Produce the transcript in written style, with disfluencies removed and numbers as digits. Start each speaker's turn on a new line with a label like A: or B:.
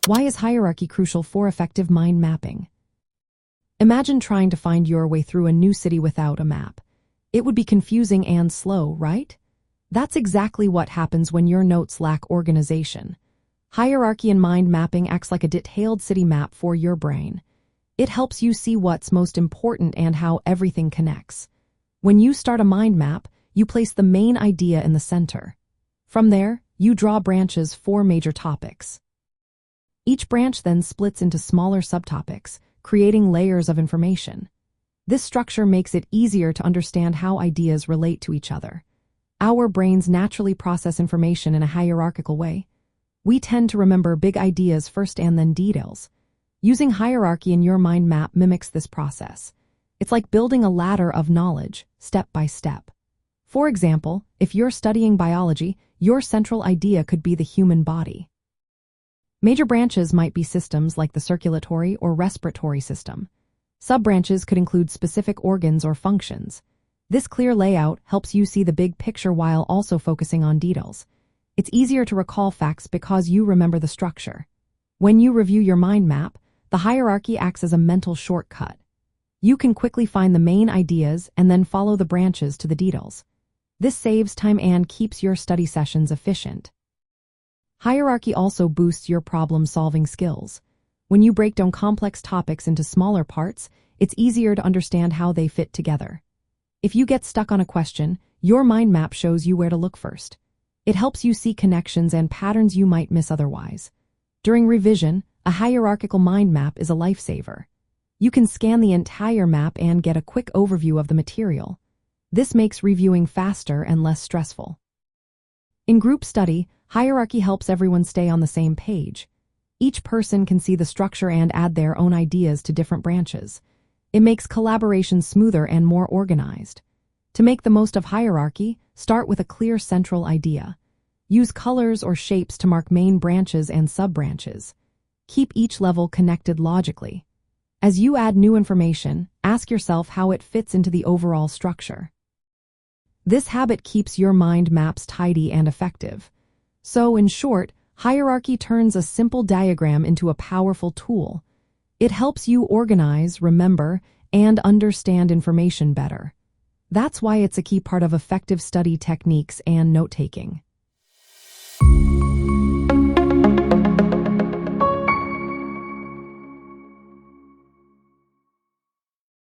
A: Why is hierarchy crucial for effective mind mapping? Imagine trying to find your way through a new city without a map. It would be confusing and slow, right? That's exactly what happens when your notes lack organization. Hierarchy in mind mapping acts like a detailed city map for your brain. It helps you see what's most important and how everything connects. When you start a mind map, you place the main idea in the center. From there, you draw branches for major topics. Each branch then splits into smaller subtopics, creating layers of information. This structure makes it easier to understand how ideas relate to each other. Our brains naturally process information in a hierarchical way. We tend to remember big ideas first and then details. Using hierarchy in your mind map mimics this process. It's like building a ladder of knowledge, step by step. For example, if you're studying biology, your central idea could be the human body. Major branches might be systems like the circulatory or respiratory system. Sub-branches could include specific organs or functions. This clear layout helps you see the big picture while also focusing on details. It's easier to recall facts because you remember the structure. When you review your mind map, the hierarchy acts as a mental shortcut. You can quickly find the main ideas and then follow the branches to the details. This saves time and keeps your study sessions efficient. Hierarchy also boosts your problem-solving skills. When you break down complex topics into smaller parts, it's easier to understand how they fit together. If you get stuck on a question, your mind map shows you where to look first. It helps you see connections and patterns you might miss otherwise. During revision, a hierarchical mind map is a lifesaver. You can scan the entire map and get a quick overview of the material. This makes reviewing faster and less stressful. In group study, hierarchy helps everyone stay on the same page. Each person can see the structure and add their own ideas to different branches. It makes collaboration smoother and more organized. To make the most of hierarchy, start with a clear central idea. Use colors or shapes to mark main branches and sub-branches. Keep each level connected logically. As you add new information, ask yourself how it fits into the overall structure. This habit keeps your mind maps tidy and effective. So, in short, hierarchy turns a simple diagram into a powerful tool. It helps you organize, remember, and understand information better. That's why it's a key part of effective study techniques and note-taking.